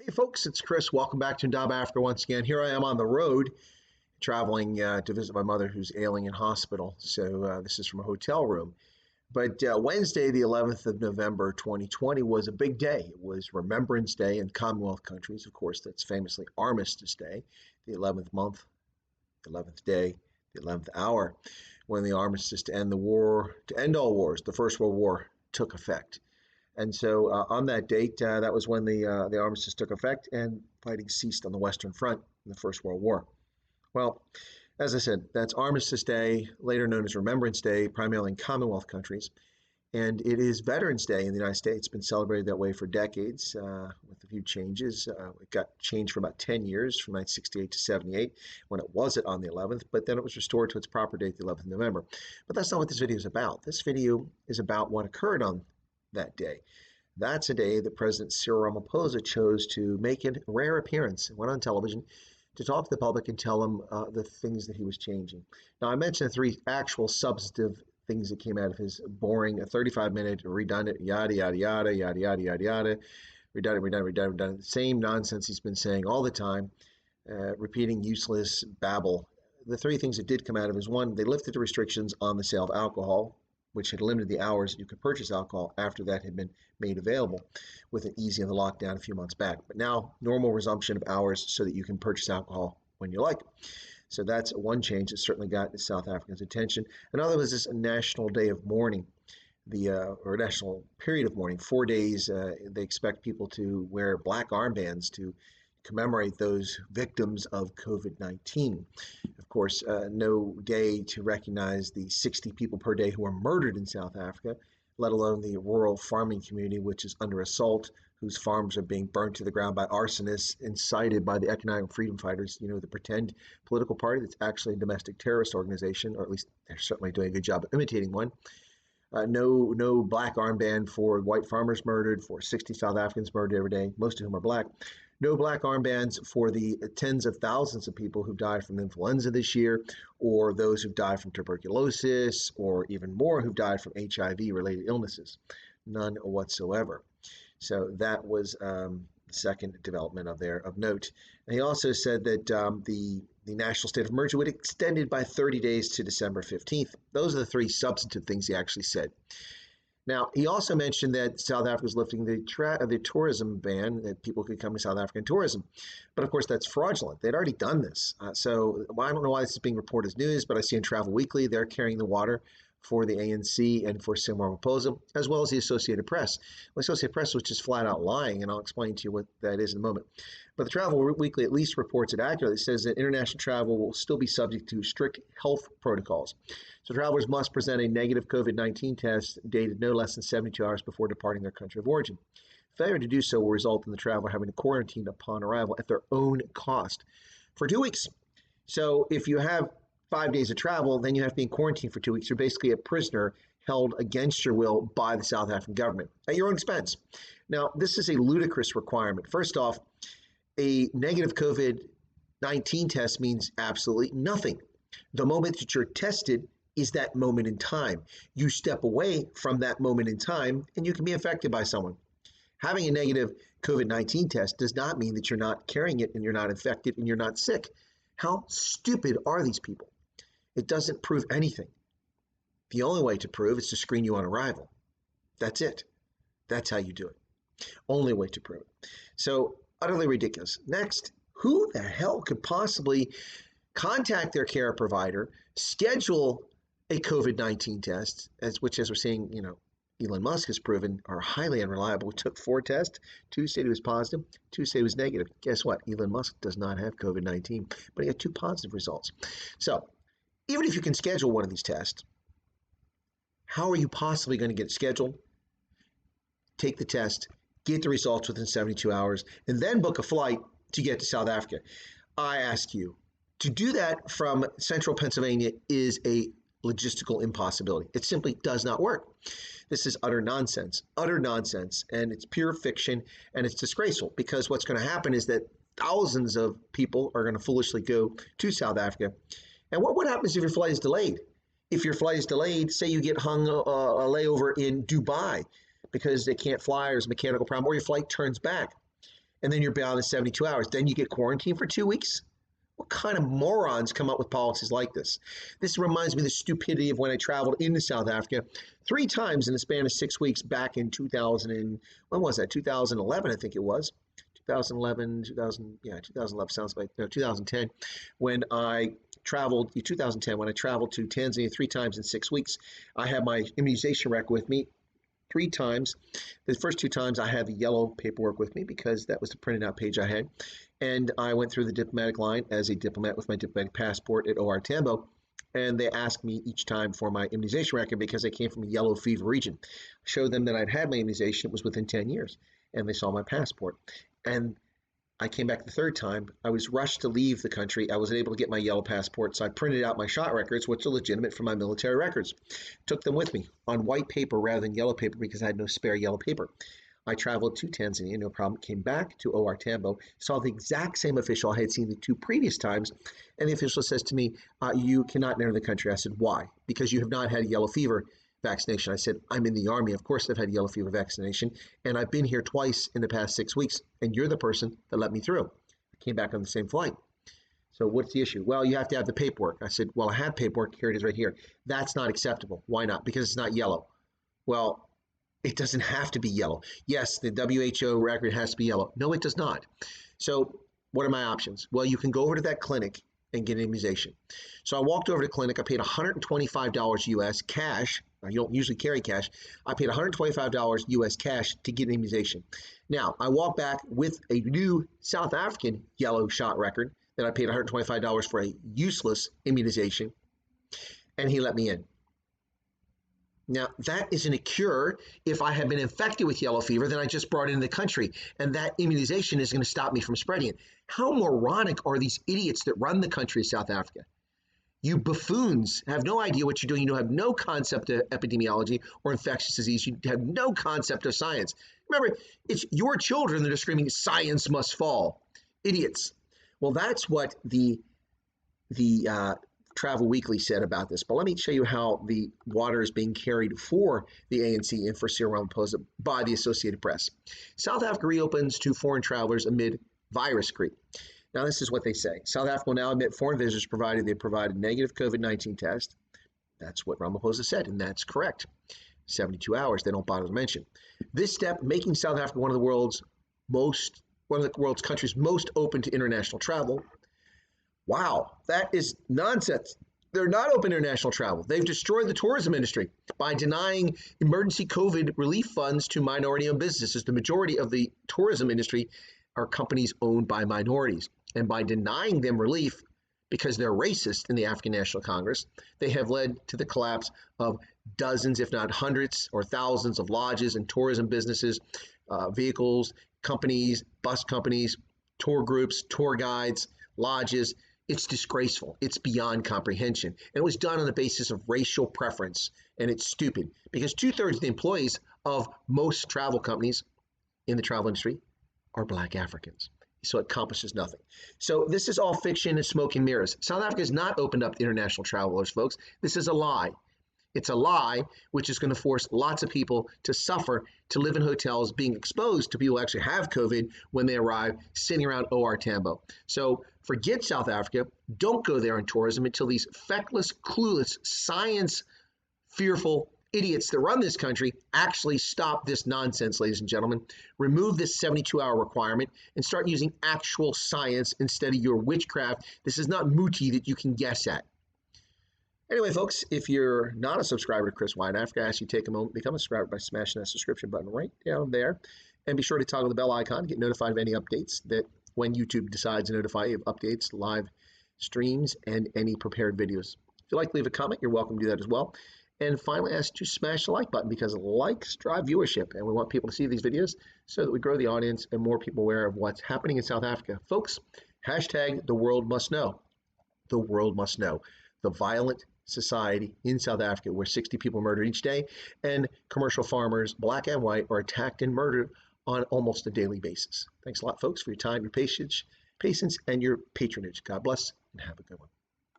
Hey folks, it's Chris. Welcome back to Ndaba Africa once again. Here I am on the road traveling to visit my mother who's ailing in hospital. So this is from a hotel room. But Wednesday, the 11th of November, 2020 was a big day. It was Remembrance Day in Commonwealth countries. Of course, that's famously Armistice Day, the 11th month, the 11th day, the 11th hour, when the armistice to end the war, to end all wars, the First World War, took effect. And so on that date, that was when the armistice took effect and fighting ceased on the Western Front in the First World War. Well, as I said, that's Armistice Day, later known as Remembrance Day, primarily in Commonwealth countries. And it is Veterans Day in the United States. It's been celebrated that way for decades with a few changes. It got changed for about 10 years, from 1968 to 78, when it wasn't on the 11th, but then it was restored to its proper date, the 11th of November. But that's not what this video is about. This video is about what occurred on that day. That's a day that President Cyril Ramaphosa chose to make a rare appearance and went on television to talk to the public and tell them the things that he was changing. Now, I mentioned three actual substantive things that came out of his boring 35-minute redundant yada, yada, yada, yada, yada, yada, yada, redundant, same nonsense he's been saying all the time, repeating useless babble. The three things that did come out of is, one, they lifted the restrictions on the sale of alcohol, which had limited the hours that you could purchase alcohol after that had been made available with an easing of the lockdown a few months back. But now, normal resumption of hours so that you can purchase alcohol when you like. So that's one change that certainly got South Africans' attention. Another was this National Day of Mourning, or National Period of Mourning. 4 days, they expect people to wear black armbands to commemorate those victims of COVID-19. Of course, no day to recognize the 60 people per day who are murdered in South Africa, let alone the rural farming community, which is under assault, whose farms are being burnt to the ground by arsonists incited by the economic freedom fighters, the pretend political party that's actually a domestic terrorist organization, or at least they're certainly doing a good job of imitating one. No black armband for white farmers murdered, for 60 South Africans murdered every day, most of whom are black. No black armbands for the tens of thousands of people who died from influenza this year, or those who've died from tuberculosis, or even more who've died from HIV-related illnesses. None whatsoever. So that was the second development of note. And he also said that the national state of emergency would be extended by 30 days to December 15th. Those are the three substantive things he actually said. Now, he also mentioned that South Africa was lifting the tourism ban, that people could come to South Africa in tourism. But of course, that's fraudulent. They'd already done this. So I don't know why this is being reported as news, but I see in Travel Weekly, they're carrying the water for the ANC and for Cyril Ramaphosa, as well as the Associated Press. The Associated Press was just flat out lying, and I'll explain to you what that is in a moment. But the Travel Weekly at least reports it accurately. It says that international travel will still be subject to strict health protocols. So travelers must present a negative COVID-19 test dated no less than 72 hours before departing their country of origin. Failure to do so will result in the traveler having to quarantine upon arrival at their own cost for 2 weeks. So if you have 5 days of travel, then you have to be in quarantine for 2 weeks. You're basically a prisoner held against your will by the South African government at your own expense. Now, this is a ludicrous requirement. First off, a negative COVID-19 test means absolutely nothing. The moment that you're tested is that moment in time. You step away from that moment in time and you can be infected by someone. Having a negative COVID-19 test does not mean that you're not carrying it and you're not infected and you're not sick. How stupid are these people? It doesn't prove anything. The only way to prove is to screen you on arrival. That's it. That's how you do it. Only way to prove it. So utterly ridiculous. Next, who the hell could possibly contact their care provider, schedule a COVID-19 test, which as we're seeing, Elon Musk has proven are highly unreliable. We took 4 tests. 2 said he was positive, 2 said he was negative. Guess what? Elon Musk does not have COVID-19, but he had 2 positive results. So even if you can schedule one of these tests, how are you possibly going to get it scheduled? Take the test, get the results within 72 hours, and then book a flight to get to South Africa. I ask you, to do that from central Pennsylvania is a logistical impossibility. It simply does not work. This is utter nonsense, and it's pure fiction, and it's disgraceful, because what's going to happen is that thousands of people are going to foolishly go to South Africa. And what happens if your flight is delayed? If your flight is delayed, say you get hung a layover in Dubai because they can't fly or there's a mechanical problem, or your flight turns back. and then you're bound to 72 hours. Then you get quarantined for 2 weeks. What kind of morons come up with policies like this? This reminds me of the stupidity of when I traveled into South Africa 3 times in the span of 6 weeks back in 2000 and when was that? 2011, I think it was. 2011, 2011 sounds like, no, 2010, when I traveled, 2010, when I traveled to Tanzania 3 times in 6 weeks. I had my immunization record with me 3 times. The first 2 times I had the yellow paperwork with me because that was the printed out page I had. And I went through the diplomatic line as a diplomat with my diplomatic passport at OR Tambo. And they asked me each time for my immunization record because I came from a yellow fever region. I showed them that I'd had my immunization. It was within 10 years. And they saw my passport. And I came back the 3rd time. I was rushed to leave the country. I wasn't able to get my yellow passport, so I printed out my shot records, which are legitimate for my military records. Took them with me on white paper rather than yellow paper because I had no spare yellow paper. I traveled to Tanzania, no problem. Came back to OR Tambo, saw the exact same official I had seen the 2 previous times, and the official says to me, you cannot enter the country. I said, why? Because you have not had yellow fever vaccination. I said, I'm in the Army. Of course I've had yellow fever vaccination, and I've been here twice in the past 6 weeks, and you're the person that let me through. I came back on the same flight. So what's the issue? Well, you have to have the paperwork. I said, well, I have paperwork. Here it is right here. That's not acceptable. Why not? Because it's not yellow. Well, it doesn't have to be yellow. Yes, the WHO record has to be yellow. No, it does not. So what are my options? Well, you can go over to that clinic and get an immunization. So I walked over to the clinic. I paid $125 US cash. You don't usually carry cash. I paid $125 US cash to get an immunization. Now, I walked back with a new South African yellow shot record that I paid $125 for a useless immunization, and he let me in. Now, that isn't a cure. If I had been infected with yellow fever, then I just brought it into the country, and that immunization is going to stop me from spreading it. How moronic are these idiots that run the country of South Africa? You buffoons have no idea what you're doing. You have no concept of epidemiology or infectious disease. You have no concept of science. Remember, it's your children that are screaming, science must fall. Idiots. Well, that's what the Travel Weekly said about this. But let me show you how the water is being carried for the ANC and for Cyril Ramaphosa by the Associated Press. South Africa reopens to foreign travelers amid virus creep. Now, this is what they say. South Africa will now admit foreign visitors provided they provided negative COVID-19 test. That's what Ramaphosa said, and that's correct. 72 hours, they don't bother to mention. This step making South Africa one of the world's countries most open to international travel. Wow, that is nonsense. They're not open to international travel. They've destroyed the tourism industry by denying emergency COVID relief funds to minority-owned businesses. The majority of the tourism industry are companies owned by minorities. And by denying them relief because they're racist in the African National Congress, they have led to the collapse of dozens, if not hundreds or thousands of lodges and tourism businesses, vehicles, companies, bus companies, tour groups, tour guides, lodges. It's disgraceful. It's beyond comprehension. And it was done on the basis of racial preference. And it's stupid because 2/3 of the employees of most travel companies in the travel industry are Black Africans. So it accomplishes nothing. So this is all fiction and smoke and mirrors. South Africa has not opened up to international travelers, folks. This is a lie. It's a lie which is going to force lots of people to suffer, to live in hotels, being exposed to people who actually have COVID when they arrive, sitting around OR Tambo. So forget South Africa. Don't go there on tourism until these feckless, clueless, science-fearful idiots that run this country actually stop this nonsense, ladies and gentlemen. Remove this 72-hour requirement and start using actual science instead of your witchcraft. This is not muti that you can guess at. Anyway, folks, if you're not a subscriber to Chris Wine Africa, I ask you to take a moment, become a subscriber by smashing that subscription button right down there. And be sure to toggle the bell icon to get notified of any updates that when YouTube decides to notify you of updates, live streams, and any prepared videos. If you'd like to leave a comment, you're welcome to do that as well. And finally, I ask you to smash the like button because likes drive viewership, and we want people to see these videos so that we grow the audience and more people aware of what's happening in South Africa. Folks, hashtag the world must know. The world must know. The violent society in South Africa where 60 people are murdered each day and commercial farmers, black and white, are attacked and murdered on almost a daily basis. Thanks a lot, folks, for your time, your patience, and your patronage. God bless and have a good one.